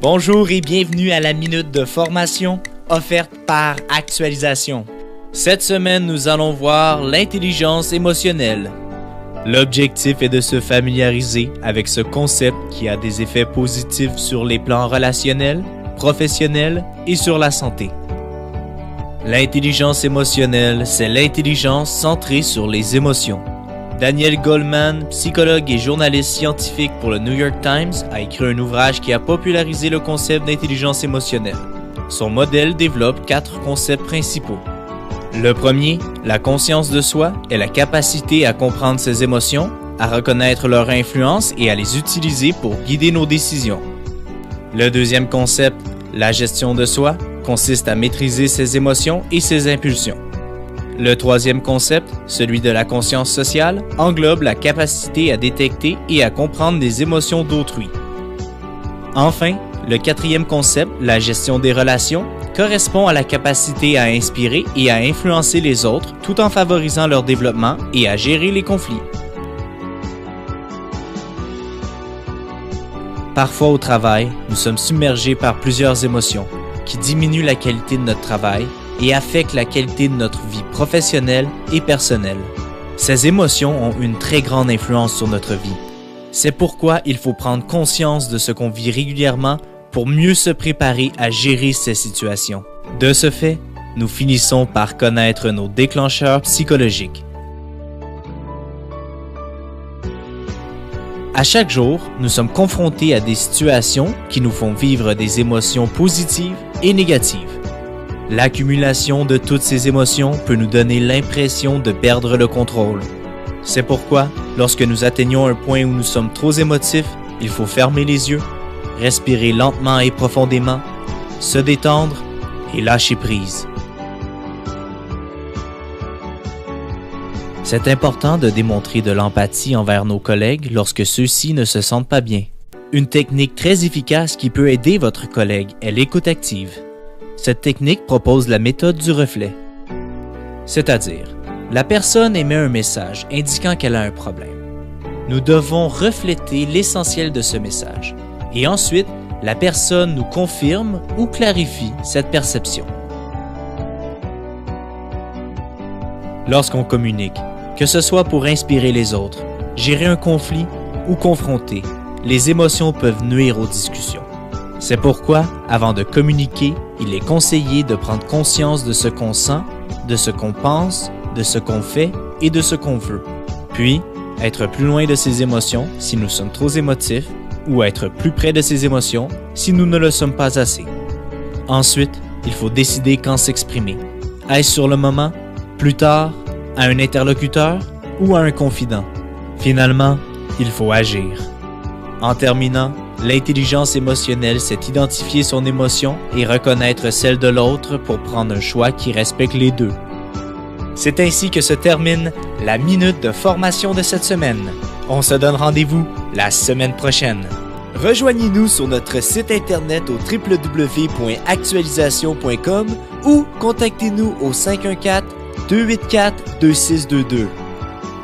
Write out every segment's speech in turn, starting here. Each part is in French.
Bonjour et bienvenue à la Minute de formation offerte par Actualisation. Cette semaine, nous allons voir l'intelligence émotionnelle. L'objectif est de se familiariser avec ce concept qui a des effets positifs sur les plans relationnels, professionnels et sur la santé. L'intelligence émotionnelle, c'est l'intelligence centrée sur les émotions. Daniel Goleman, psychologue et journaliste scientifique pour le New York Times, a écrit un ouvrage qui a popularisé le concept d'intelligence émotionnelle. Son modèle développe 4 concepts principaux. Le premier, la conscience de soi, est la capacité à comprendre ses émotions, à reconnaître leur influence et à les utiliser pour guider nos décisions. Le deuxième concept, la gestion de soi, consiste à maîtriser ses émotions et ses impulsions. Le troisième concept, celui de la conscience sociale, englobe la capacité à détecter et à comprendre les émotions d'autrui. Enfin, le quatrième concept, la gestion des relations, correspond à la capacité à inspirer et à influencer les autres tout en favorisant leur développement et à gérer les conflits. Parfois au travail, nous sommes submergés par plusieurs émotions qui diminuent la qualité de notre travail et affectent la qualité de notre vie professionnelle et personnelle. Ces émotions ont une très grande influence sur notre vie. C'est pourquoi il faut prendre conscience de ce qu'on vit régulièrement pour mieux se préparer à gérer ces situations. De ce fait, nous finissons par connaître nos déclencheurs psychologiques. À chaque jour, nous sommes confrontés à des situations qui nous font vivre des émotions positives et négatives. L'accumulation de toutes ces émotions peut nous donner l'impression de perdre le contrôle. C'est pourquoi, lorsque nous atteignons un point où nous sommes trop émotifs, il faut fermer les yeux, respirer lentement et profondément, se détendre et lâcher prise. C'est important de démontrer de l'empathie envers nos collègues lorsque ceux-ci ne se sentent pas bien. Une technique très efficace qui peut aider votre collègue est l'écoute active. Cette technique propose la méthode du reflet. C'est-à-dire, la personne émet un message indiquant qu'elle a un problème. Nous devons refléter l'essentiel de ce message. Et ensuite, la personne nous confirme ou clarifie cette perception. Lorsqu'on communique, que ce soit pour inspirer les autres, gérer un conflit ou confronter, les émotions peuvent nuire aux discussions. C'est pourquoi, avant de communiquer, il est conseillé de prendre conscience de ce qu'on sent, de ce qu'on pense, de ce qu'on fait et de ce qu'on veut. Puis, être plus loin de ses émotions si nous sommes trop émotifs ou être plus près de ses émotions si nous ne le sommes pas assez. Ensuite, il faut décider quand s'exprimer. Est-ce sur le moment, plus tard, à un interlocuteur ou à un confident? Finalement, il faut agir. En terminant, l'intelligence émotionnelle, c'est identifier son émotion et reconnaître celle de l'autre pour prendre un choix qui respecte les deux. C'est ainsi que se termine la minute de formation de cette semaine. On se donne rendez-vous la semaine prochaine. Rejoignez-nous sur notre site internet au www.actualisation.com ou contactez-nous au 514-284-2622.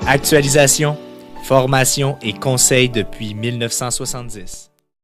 Actualisation, formation et conseils depuis 1970.